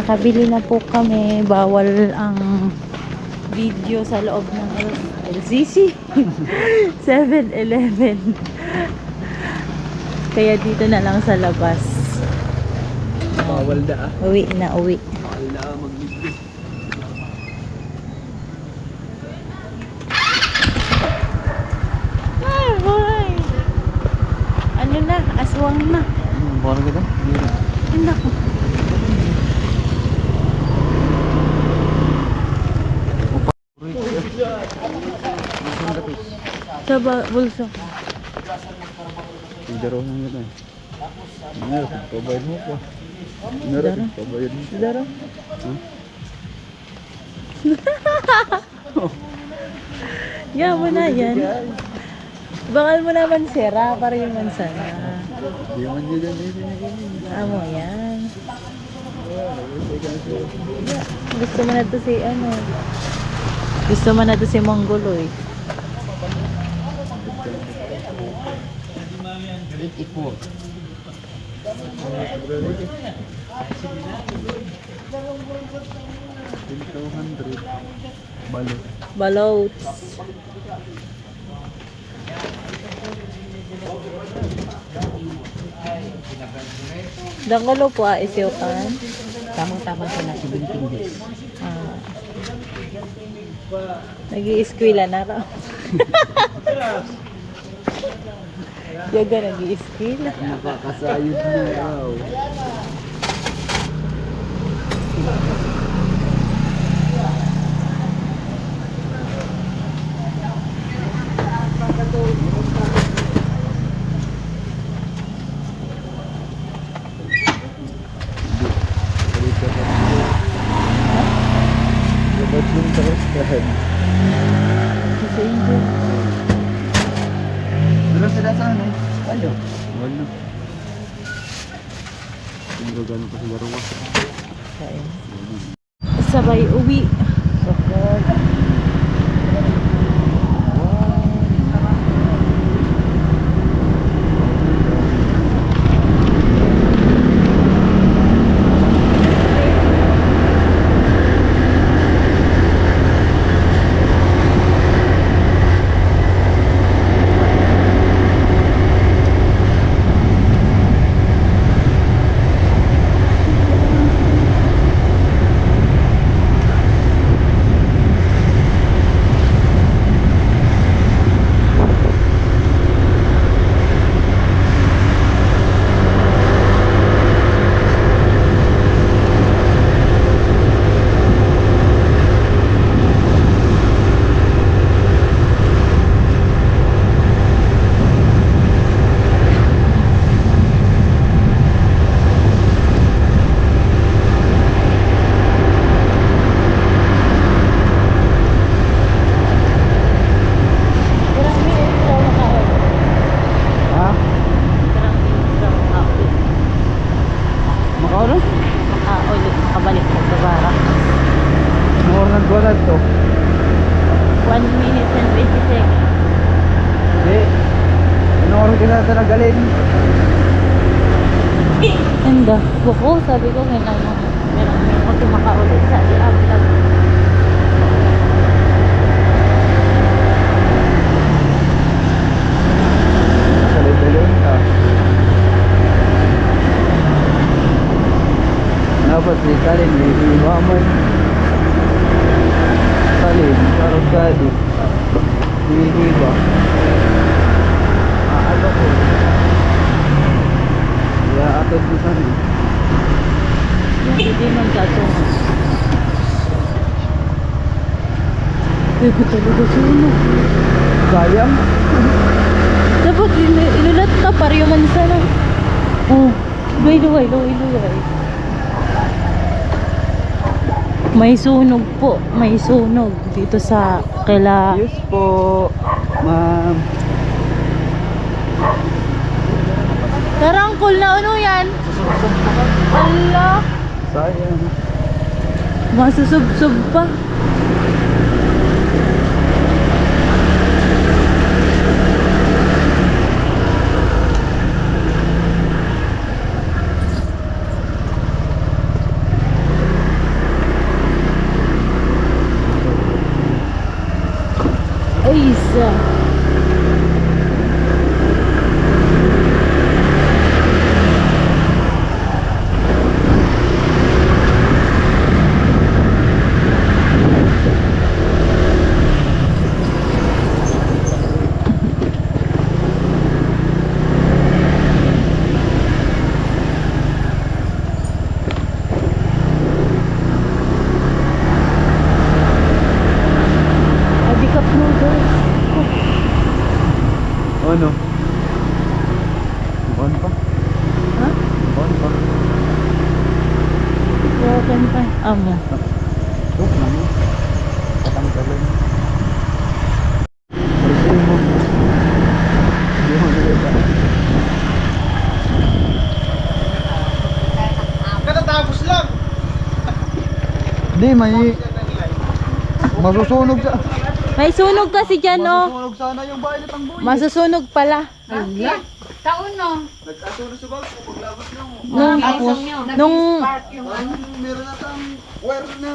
nakabili na po kami. Bawal ang video sa loob ng LCC. 7-Eleven. Kaya dito na lang sa labas. Bawal da ah. Uwi na, uwi. Bawal da mag-video. Ay, boy. Ano na, aswang na. Bawal ka da? Hindi ko. Sa bulso. Daro lang yun eh. Ano, pabayad mo po. Ano, pabayad mo. Daro. Yan mo na yan. Bakal mo naman sira para yung mansana. Di man yun yun. Amo yan. Gusto mo na to si ano. Gusto mo na to si Mongoloy. Ipo. 200. Balo. Balot. Dangalo po isiw kan. Tamang-tamang ka na 17 days. Ah. Nag-i-eskwela na ka. Yaga nag-i-eskwela. Nakakasayod na raw. Dapat yung tarastahan. Sa inyo. Dala sila sa ano? Ano? Wala. Hindi ko gano'n pa sa laro. Sabay uwi. Makabalik sa Tabara. Ano oras nagbuhat to? 1 minute and 20 seconds. Hindi. Ano oras ka na nagalin? Anda, buko, sabi ko meron ako makaulit sa Diablo. Salay-salay ka. Dapat di kalin, may iwaman. Kalin, karot kadi. Hihiba. Ano ko? Kaya atod ko saan eh. Hindi man katungan. Ego talaga sunog. Sayang. Dapat ilulat ka para yung mansana. Oh, luway. May sunog po, may sunog dito sa kaila. Yes po, ma'am. Tarangkol na ano yan? Allah, Sayang. masusub-sub pa. Ano? Buwan pa. Ha? Buwan pa. Broken pa. Amo. Ito lang. Patanggalan. Parisin mo. Hindi mo nalita. Katatapos lang. Hindi, may... Masusunog sa... May sunog kasi dyan, oh. Masusunog sana yung bahay ni Tangboy. Masusunog pala. Taon no. Nagkasunog sa bago. Paglabas lang mo. Nung... Meron na tang wire na.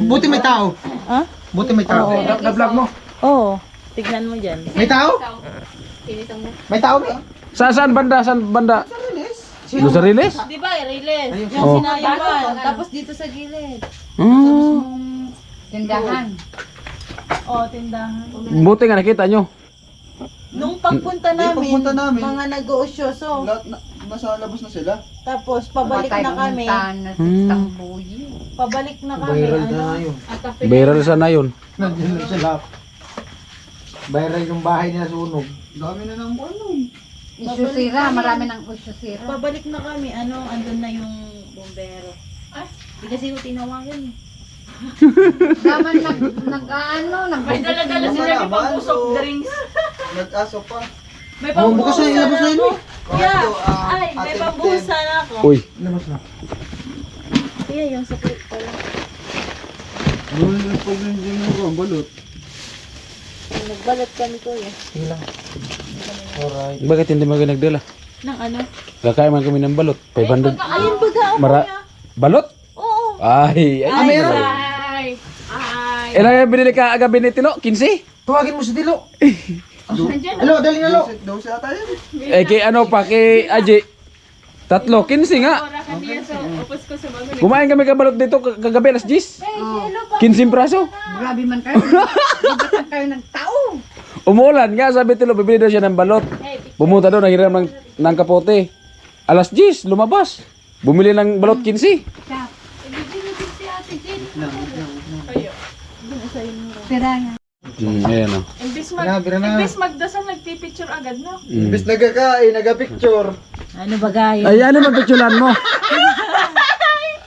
Buti may tao. Ha? Buti may tao. Oo. Na-vlog mo. Oo. Tignan mo dyan. May tao? May tao ba? Saan banda? Saan banda? Doon sa release? Di ba, release? Oh. Sinayawan. Tapos dito sa gilid. Hmm. Tindahan. Oh, tindahan. Buti nga nakita nyo. Nung pagpunta pagpunta namin, mga nag-uusyoso. Lahat na, nasa labas na sila. Tapos pabalik na kami. Na si Tambuyi. Pabalik na kami. Ano? yun. Viral sana yun. Nandiyan lang sila. Viral yung bahay niya sunog. Dami na ng ano. Isyu sira. Marami ng isyu sira. Pabalik na kami. Ano, andun na yung bombero. Hindi kasi ko tinawagan eh. Naman may dala-dala sila yung pang-usok drinks. Nag-aso pa. May Bukas na ilabas na yun eh. Yeah. Ito, Ay, may Ate pambuhusan ako. Uy. Ilabas na. Kaya yung sakit pala. Doon yung pag-enjoy mo ang balot. Nagbalat kami ko eh. Sige lang. Alright. Bakit hindi mo kayo nagdala? Nang ano? Kakain man kami ng balot. 500. Ayun baga ako kuya. Balot? Oo. Ay. Ay, meron. Ilang yung binili ka agabi ni Tilo? 15? Tawagin mo si Dilo. Hello, dali na lo. Daw siya tayo. Eh kay ano pa kay Aji. 3, 15 nga. Kumain kami ka balot dito kagabi alas 10. 15 praso. Grabe man kayo. Ba't kayo ng tao? Umulan nga, sabi Tilo, bibili daw siya ng balot. Pumunta doon, nahiram ng kapote. Alas 10, lumabas. Bumili ng balot 15. Sira nga. Ayan o. Imbis magdasal, nagpipicture agad na. Imbis nagkakain, nagka-picture. Ano ba gayo? Ay, ano ba picturean mo?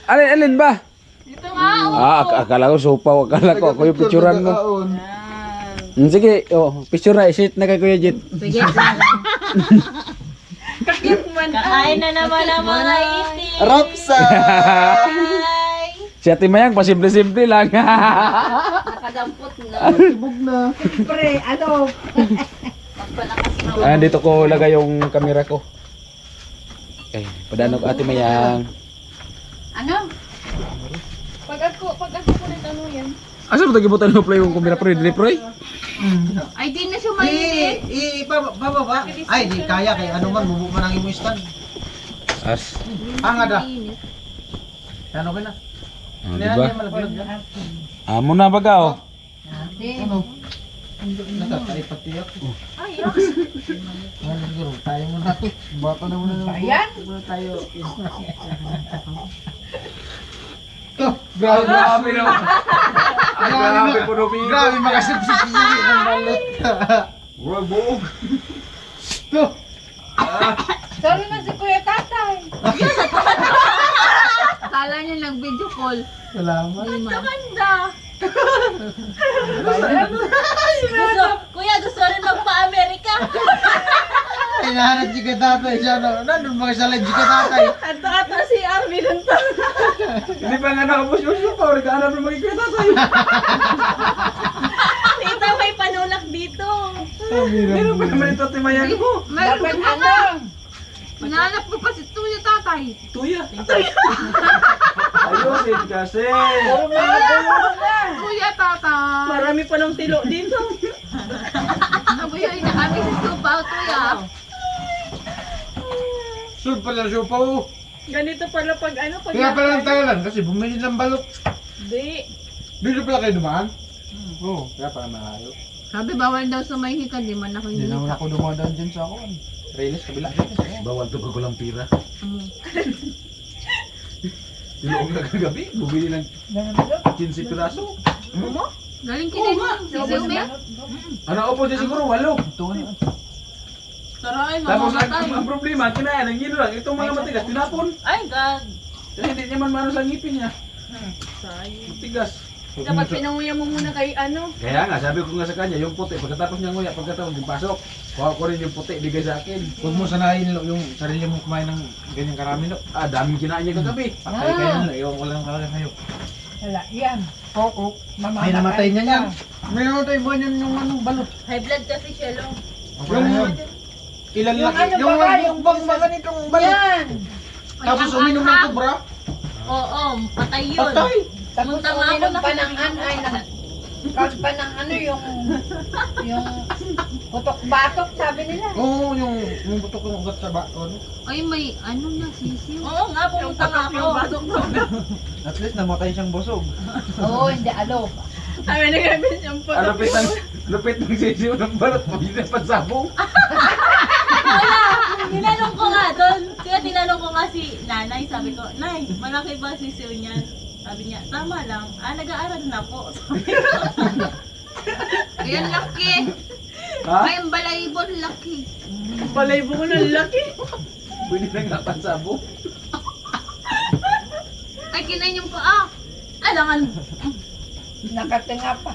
Alin ba? Ito nga, Akala ko sopaw. Akala ko ako yung picturean mo. Sige, picture na. Isit na kay Kuya Jit. Sige, lang. kakit man. Kain na naman ang mga itik. Rapsa! Si Ate Mayang, pasimple-simple lang. Nakadampot na. Tibog na. Pre, ano? Dito ko lagay yung camera ko. Eh, padano ko Ate Mayang. Ano? Pag ako ko rin ano yan. Asa mo tagibutan mo play yung camera pro, dili pro? Ay, di na siya mainit. Bababa. Ay, di kaya kay ano man, bubu man ang imo stand. As. Angada. Ano ka na? Diba? Amo na baga oh. Ano? Nakakay pati ako. Ay, Ano siguro, tayo mo na to. Bata na muna naman. Ayan. Tayo. Grabe naman. Grabe po Romy. Grabe makasipsip ng balot. Wag buog. Sorry na si Kuya Tatay. Kala niya nag-video call. Salamat. ganda. Kuya, gusto rin magpa-Amerika. Hinahanap si Katatay siya. Nandun mga salad si Katatay. Ato si Armin ng Hindi pa nga nakapos yung pa, nagkahanap ng magkikita tayo. Tita, may panulak dito. Meron pa naman ito Ate Mayang mo. Dapat ano? Hinahanap mo kasi Tuya Tatay. Tuya. Ayusin kasi. Tuya Tatay. Marami pa ng tilo dito. Nabuyoy na kami sa Subaw, Tuya. Sure pala siupaw. Ganito pala pag ano, pag Kaya pala ng Thailand kasi bumili ng balot. Di. Dito pala kayo dumaan? Oo, kaya pala malayo. Sabi bawal daw sumayhikan, di man ako Hindi hindi. naman ako dumadaan dyan sa ako. Reyes, kabila. Bawal to pag walang pira. Yung na kagabi, bumili ng 15 piraso. Galing kinin mo. Si Silme. Ano opo dyan siguro, 8. Ito na. Taray, Tapos mamamatay. ang problema, kinaya ng gino lang. Itong mga matigas, tinapon. Ay, God. Kasi hindi niya man maano sa ngipin niya. Sayang. Tigas. Dapat pinanguya mo muna kay ano. Kaya nga, sabi ko nga sa kanya, yung puti, pagkatapos niya nguya, pagkatapos dipasok, kuha ko rin yung puti, bigay sa akin. Huwag mo sanayin lo, yung sarili mo kumain ng ganyang karami lo. Ah, daming kinain niya kagabi. Patay kayo lo, iwan ko lang talaga kayo. Wala, yan. Oo, May namatay niya yan. May namatay ba niyan yung ano, balot? High blood kasi siya, Lo. Yung ilan Yung lang, ano ba, yung bang mga nitong balot. Yan! Tapos uminom ng kubra. Oo, patay yun. Patay! Tapos Munta nga ako uminom pa nakikita ng ano, ay, mo. kag pa ng ano, yung putok-batok, sabi nila. Oo, yung butok ng ugat sa bato. Ano? Ay, may ano na, sisiw. Oo nga, pumunta nga ako. At least namatay siyang busog. Oo, hindi, alo. Ay, may nagabit siyang po. Lupit ng sisiw ng balot, hindi na pagsabong. Tinanong ko nga doon. Kaya tinanong ko nga si nanay. Sabi ko, Nay, malaki ba sisiw niyan? Sabi niya, tama lang. Ah, nag-aaral na po. Sabi ko. Ayan, laki. Ha? Ay, ang balaybon, laki. Palaybo ko ng laki. Pwede na nga pagsabong. Ay, kinain yung paa. Alangan. Nakatinga pa.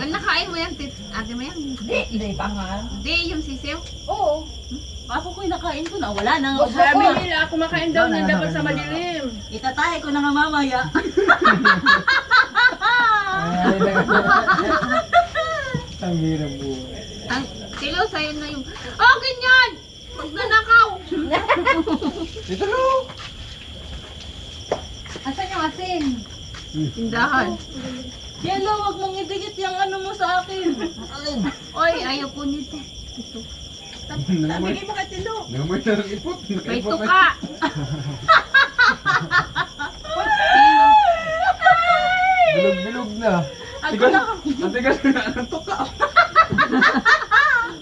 Nakain mo yan, ate mo yan. Hindi pa nga. Hindi, yung sisiw. Oo. Ako ko nakain ko na, wala na. Gusto Sabi ko. nila, kumakain daw niyan dapat sa madilim. Itatay ko na nga mamaya. Ang hirap buhay. Ang silaw sa'yo na yung, oh, ganyan! Pag nanakaw! Ito lo! Asan yung asin? Tindahan. Yelo, wag mong idikit yung ano mo sa akin. Oy, ayaw ko nito. Ito. Bigay mo kay Tilo. Namoy na ng ipot. May tuka. Bilog-bilog na. Ako na. Ang tigas na ng tuka.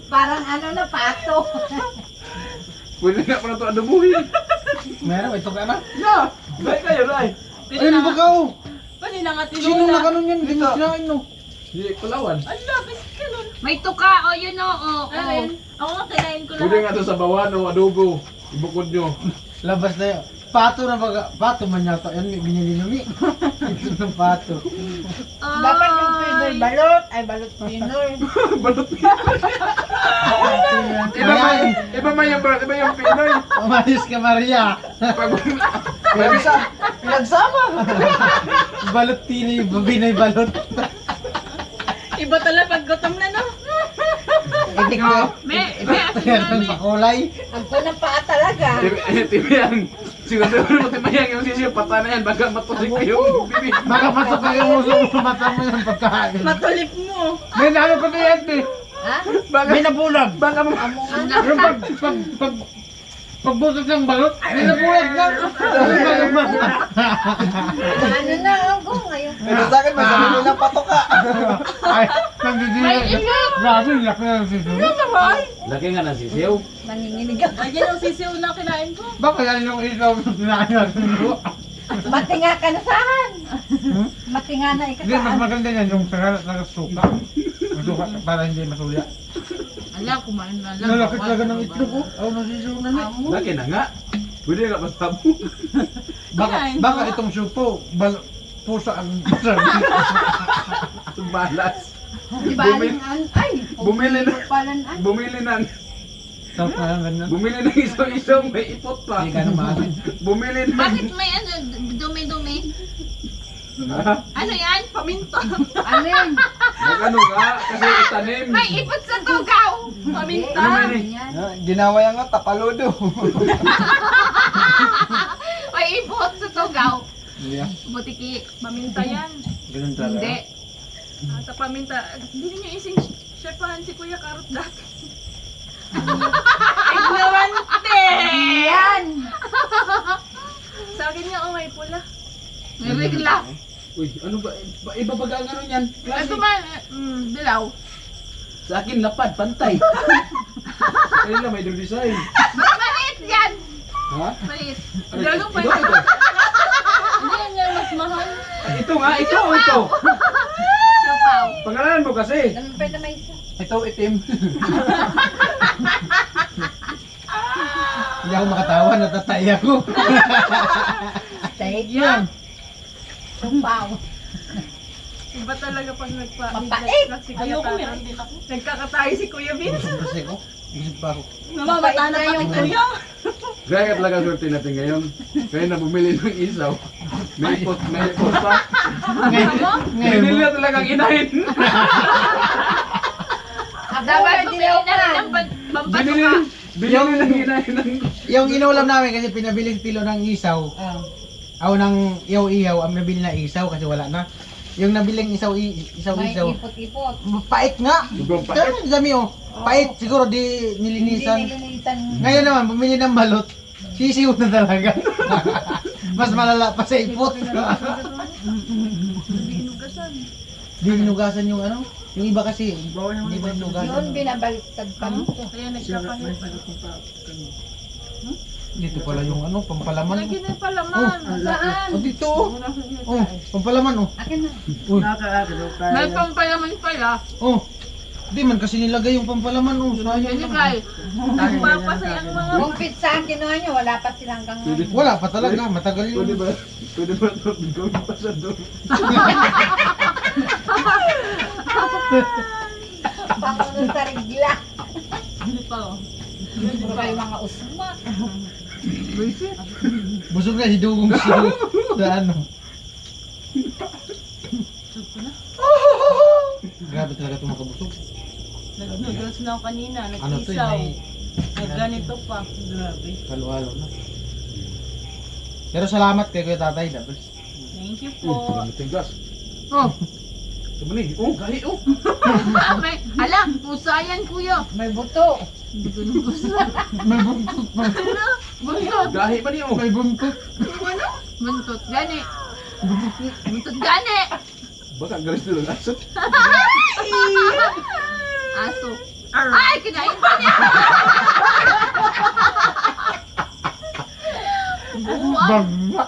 Parang ano na, pato. Pwede na pa na ito adubuhin. Meron, ito ka na. Yeah! Dahil kayo, Ray. Pwede Ay, na ano ba nga. kao? Pwede na nga Sino tinula. na ganun yan? Hindi mo sinain no. Hindi, Palawan. Ala, bis ka nun. May tuka, o yun o. Alin? Ako nga kinain ko Pwede lahat. nga ito sa bawan o adobo. Ibukod nyo. Labas na yun. Pato na baga. Pato man yata. Yan, may binili numi. Ito ng pato. Dapat yung Pinoy balot. Ay, balot Pinoy. Balot Iba man yung balot, iba yung Pinoy. Umayos ka, Maria. Pag Pinagsama. Balot Pinoy, Binay balot. Iba talaga pag gutom na, no? Hindi ko. May Yan ang pakulay. Ang kunang paa talaga. Tibiyang. Siguro mo timayang yung sisiyo. Pata na yan. Baga matusik kayong bibig. Baka masok kayo mo sa mata mo yung pagkain. Matulip mo. May nalo pa yan eh. Ha? May nabulag. Baka mo. Yung pagbutot ng balot, may nabulag na. Ano na ang ko ngayon? Ito sa akin, masabi nila pato ka. Ay, nandidili. Grabe, laki na ng sisiyo. Laki nga ng sisiyo. Manginginig ako. Ayan ang sisiw na kinain ko. Baka yan yung isaw na sinain natin. Matinga ka na saan? Matinga na Hindi, mas ikataan. maganda yan yung sa suka. Suka para hindi masuya. Ala, kumain na lang. Nalaki talaga ng itlog ko. Oh, nasisiw na na. Laki na nga. Pwede nga masabo. Baka itong supo, pusa ang Balas. Di ba aling ay? Bumili na. Palan-an. Bumili ng Tapos na lang ganun. bumili ng isaw-isaw may ipot pa. Hindi ka na maasin. Bumili ng Bakit may ano, dumi-dumi? Ano yan? Paminta. Ano yun? Ano nga kasi itanim. May ipot sa tugaw. Paminta. Ano man eh? Yan. Ginawa yan nga, tapalodo. May ipot sa tugaw. Yeah, Butiki, paminta yan. ganun talaga. Hindi. Sa paminta, hindi niyo ising shepahan si Kuya Karot dati. Ignorante! Yan! Sa akin nga, oh, may pula. May bigla. Uy, ano ba? Iba baga ang ano niyan? Ito man, dilaw. Sa akin lapad, pantay. Ayun lang, may design. Maliit yan. Ha? Maliit. Ano, Lalo pa ito, ito. Hindi yan yan mas mahal. Ito nga, ito. Sipaw. Pangalanan mo kasi. Ganun pa na may isa. Ito, itim. Hindi ako makatawa, natatay ako. Tahig yan. Sumpaw. Iba talaga pag Mapait. si Kuya Ayoko, Karan. meron din ako. Nagkakatayo si Kuya Vince. Kasi ko, isip pa ako. Namamata na pati kuya. Kaya talaga swerte natin ngayon. Kaya na bumili ng isaw. May ipot pa. Binili na talagang inahin. Dapat bumili na rin ng Binili ng inahin ng... Yung inulam namin kasi pinabili kilo ng isaw. Ako ng iyaw-iyaw, ang nabili na isaw kasi wala na. Yung nabiling May isaw-isaw, ipot-ipot. pait nga. Sobrang pait. Dami oh. Pait, siguro di Hindi nilinisan. nilinisan. Ngayon naman, bumili ng balot. Sisiw na talaga. Mas malala pa sa ipot. Di binugasan yung ano? Yung iba kasi, di ba Yun, binugasan? binabaliktad pa mo. Kaya nagkapahit. Dito pala yung ano, pampalaman. Lagi na palaman. Saan? Oh, dito oh. Oh, pampalaman oh. Akin na. Uy, May pampalaman pala. oh. Di man kasi nilagay yung pampalaman oh. Sayang Hindi naman. kay. Nagpapasay ang mga... Kung pizza ang kinuha nyo, wala pa silang kang... Wala pa talaga, matagal Pwede yun. ba? Pwede ba ito? Gawin pa sa doon. Pamunod sa regla. Hindi pa oh. Hindi pa yung mga usma. Busog na hidugong siyo. Sa ano. Grabe talaga ito makabusog. Nag-noodles na ako kanina. Ano to Nag-isaw. yun? Nag-ganito pa. Grabe. Halo-halo na. Pero salamat kay Kuya Tatay. Doubles. Thank you po. Matigas. Oh. Sabali. Oh, gahi oh. May, hala, pusa yan kuya. May buto. May buntot pa. Buntot. Gahi pa niyo. May buntot. Buntot. Gani. Buntot gani. Baka galis nila ng aso. Aso. Ay, kinain pa niya. Buwan. Bagma.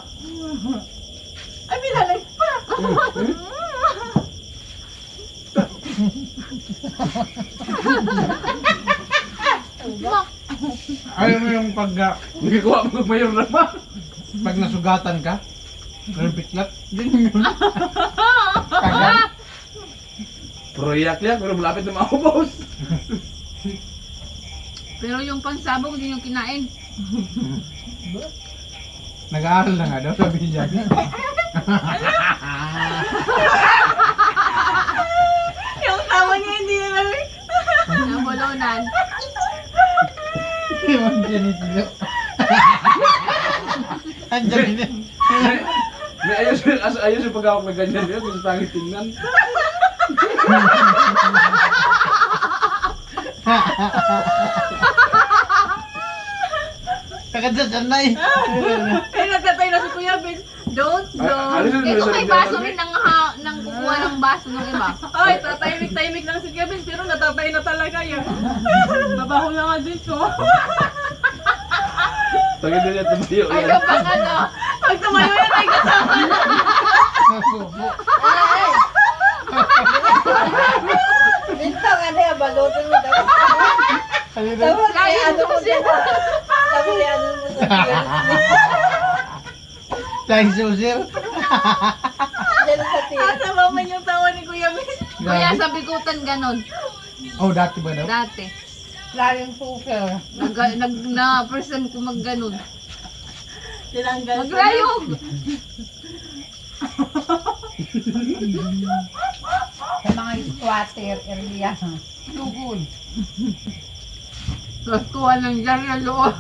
Ay, binalag pa. Ayaw mo yung Nagagawa mo ng mayor naman. pag nasugatan ka. Pero bitlat. Ganyan yun. Kagat. Proyak yan, pero malapit na maubos. Pero yung pansabog, hindi yung kinain. Nag-aaral na nga daw, sabi niya. Yung tawa niya hindi na lang. Nabulunan. Yung ginitilo. Andiyan din. May ayos yung pag-awak na ganyan yun, gusto tanging tingnan. Kakad sa sanay. Eh, nagtatay na si Kuya Vince. Don't. Alisin mo Eh, kung sa may baso rin nang kukuha ng baso ng iba. Ay, tatahimik-tahimik lang si Kevin, pero natatay na talaga yan. Mabaho na nga dito. Tagay din niya tumayo Ay, yan. yung pang ano. Pag tumayo yan, ay kasama na. Bintang ano yan, balutin mo daw. Tapos may ano mo dyan. Tapos may ano mo sa Thanks, Susil. Dyan sa tiyan. Asa maman yung tawa ni Kuya Vince. Kuya, sa bikutan ganon. Oh, dati ba daw? Dati. Laging suker. First time ko magganon. Tinanggal ko na. Magrayog! Sa mga squatter area. Lukol. Tapos kuha ng jar na loob.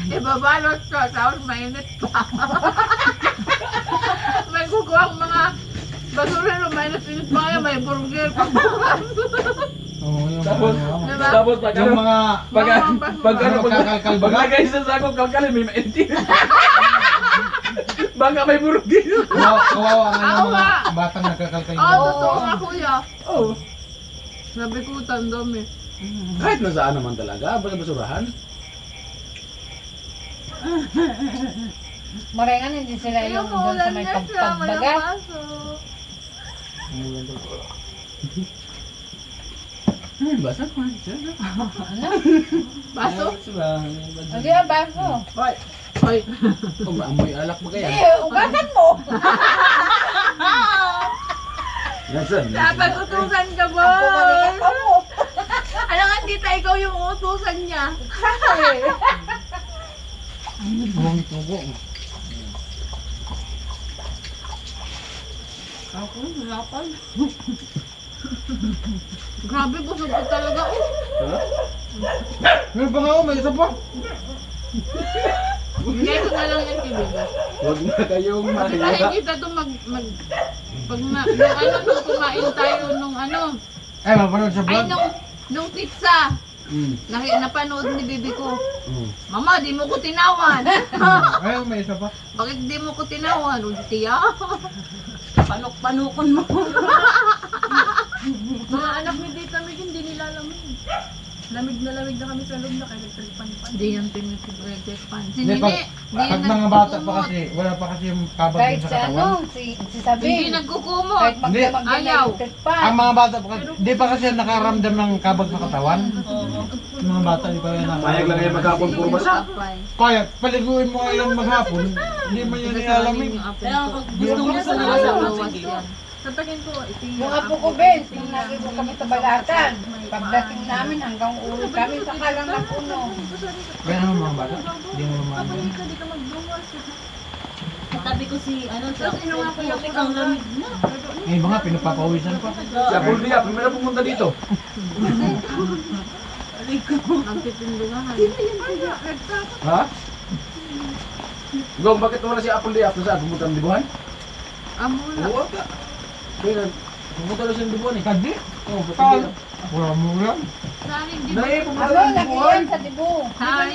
Ibabalot ko, tapos mainit pa. May kukuha ang mga basura na mainit-init pa kaya may burger pa. Oo, yung Tapos, ano. Diba? tapos pag Yung ano, mga... pag ano, Magkakalkal ba? maglagay sa sako, kalkalin, may maintin. Baka may burgis. Kawawa nga Ako yung mga nga. batang nagkakalkal. Oo, totoo nga kuya. Oh. Sabi ko, dami. Kahit nasaan naman talaga, basta basurahan. Marengan hindi sila Ayun, yung doon sa may siya, pagbaga. walang baso. Basa ko. Baso? Hindi ba baso? Hoy. Amoy alak mo Hindi, kaya? ugasan mo. Nasaan? Dapat utusan ka, Ako boy! mo. Alam nga, tita, ikaw yung utusan niya. Bumangit mo po. Ako, hirapan. Grabe, busog ko talaga. Meron pa nga ako, may isa pa. Ngayon ko na lang yan, kibigo. Huwag na kayong Kasi mahiya. tayo kita to nung kumain tayo nung Ay, mapanood sa ay vlog. nung pizza. Napanood ni bibi ko. Mama, di mo ko tinawan. Ay, may isa pa. Bakit di mo ko tinawan? Tiya. Panok-panukon mo. Mga anak ni Tita Mig, hindi nila lamig. Lamig na kami sa loob na kaya nagtripan-pan. Hindi yan pinagtripan. Si Hindi, Nini, pag mga bata pa kasi, wala pa kasi yung kabag Kahit sa sa katawan. si Sabi. hindi Kahit nagkukumot. Hindi. Ayaw. Ang mga bata pa kasi, di pa kasi nakaramdam ng kabag sa katawan. Yung mga bata, di pa yan Mayag lang kayo maghapon, puro basa. Kaya, paliguin mo ngayon maghapon, hindi mo yan nilalamig. Kaya pag gusto mo sa mga sige. Sabihin ko, Yung apo ko, Ben, nung lagi ko kami sa balatan. Pagdating namin hanggang uwi kami sa kalang na puno. Kaya naman mga bata, hindi mo maano. Hindi ka magbuwas. Katabi ko si ang lamig na. Yung iba nga, pinapapawisan pa. Si Apoldia, primero pumunta dito. Nagtitindungahan. Ha? Gong, bakit wala si Apoldia? Saan? Pumunta ng dibuhan? Amula. Oo, ka. Kaya, pumunta na siya ng dibuhan eh. Kadi? Oo, Saan? pati Wala mo lang. Saan hindi ba? Nay, pumunta Aba, na ng lagi dibuhan. yan sa dibu. Hi.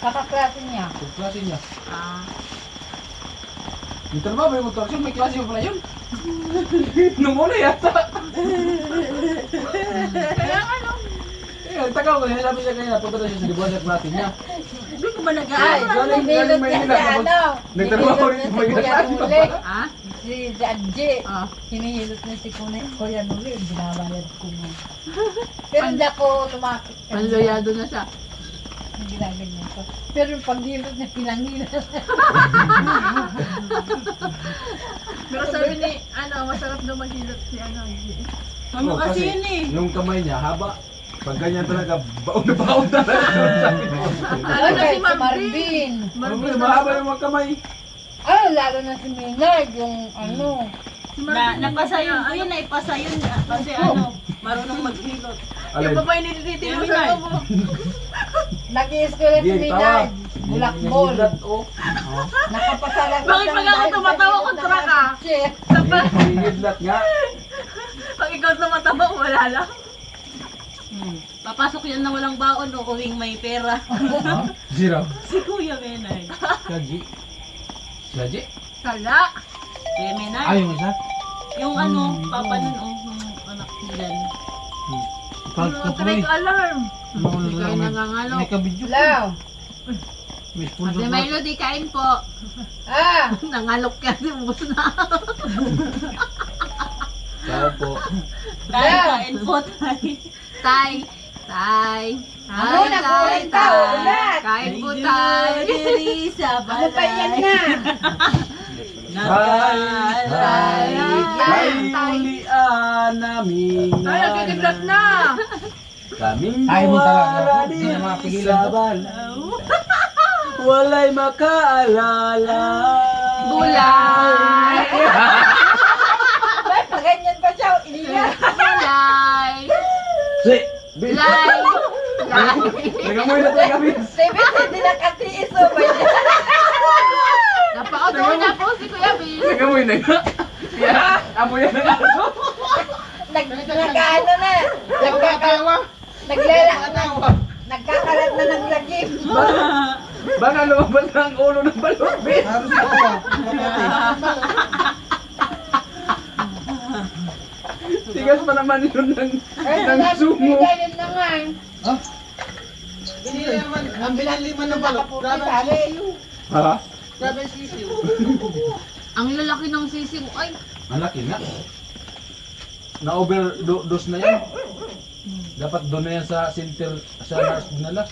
Kakaklase niya. Yung klase niya. Ah. Yung trabaho, may motor siya, may klase pa pala yun. Nung una yata. Kaya ano? Eh, tagaw ko, sinasabi siya kanina, punta na siya sa dibuhan sa klase niya. Hindi ko ba Ay, nag-aaral? galing binilot niya Maynila, sa ano. nagtrabaho rin sa Hinihilot niya si Maynila. Kuya Nuli. Ah? Si Adje. Ah. Hinihilot niya si Kuya Nuli. Binabayad ko mo. Pero hindi ako lumakit. Panloyado na siya. Hindi ginaganyan ko. Pero yung paghilot niya, pinangilan. Pero sabi ni, masarap daw maghilot si Ano Oo, kasi yun eh. Yung kamay niya, haba. Pag ganyan talaga, baon na baon talaga. Sabi ko. Ay, na si si Marvin. Marvin. Marvin, mahaba yung mga kamay. Ay, lalo na si Minay, yung ano. Napasayon ko yun, naipasayon niya. Kasi marunong maghilot. Alin? Yung babae nilititino sa loob mo. Nag-i-school si Di, tawa. Minay. Bulakbol. Nagiglat, oh. Nakapasalag. Bakit pag ako tumatawa, kontra ka? Nagiglat nga. Pag ikaw tumatawa, wala lang. Papasok yan na walang baon o uwing may pera. Ha? Zero. Si Kuya Menay. Kadi. Saji? Kala. Kuya Menay. Ay, yung isa? Yung papa nun yung anak niyan. Kahit ka po Trade eh. alarm. Makulo Hindi kayo nangangalo. May kabidyo. Hello. May sponsor Ate pa. Melody, kain po. Ah, Nangalok ka, ubus na. Tao po. Kain po tayo. Tay. Tay. Ano na po ulit ka, ulat. Kain po, tay. Diri sa Ano pa yan na? Tay, ulian namin Ay, nagkikidlat na. Kaming Ay, mo talaga. buwara Hindi na din mapigilan sa to. balaw. Walay makaalala. Gulay. Ba't maganyan pa siya? Iiyak. Gulay. Si, Bin. Gulay. Nagamoy na tayo kami. David, hindi nakatiis o ba yun? Napauto na po si Kuya Bill. Nagamoy na nga. Yeah, amoy na nga. Nagkakaano na. Nagkakalat na ng lagim. Baka lumabas na ang ulo ng balot, Bin. Haros ako ah. Tigas pa naman yun ng sumo. Ganyan na nga eh. Ha? Hindi naman, ang binanliman ng balot. Nakaputi sali. Ha? Grabe sisiw. Ang lalaki ng sisig. Ay, Malaki nga. Na-overdose na yan. Dapat doon na yan sa center, sa nurse dinala.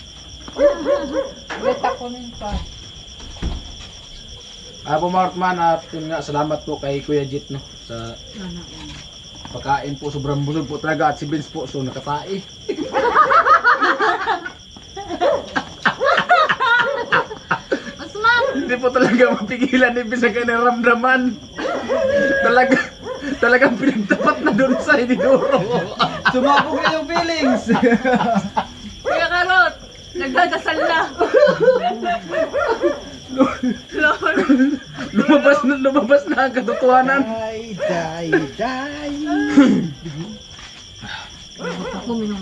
Beta ko nun pa. Po Markman, at yun nga, salamat po kay Kuya Jit, no, sa pagkain po. Sobrang busog po talaga, at si Vince po, so nakatai. Mas ma'am! Hindi po talaga mapigilan ni Vince ang kanyang ramdaman. Talagang pinagtapat na doon sa Inidoro. Sumabog na yung feelings. Kuya Karot! Nagdadasal na! Lord! lumabas na ang katotohanan. Die. Ako minum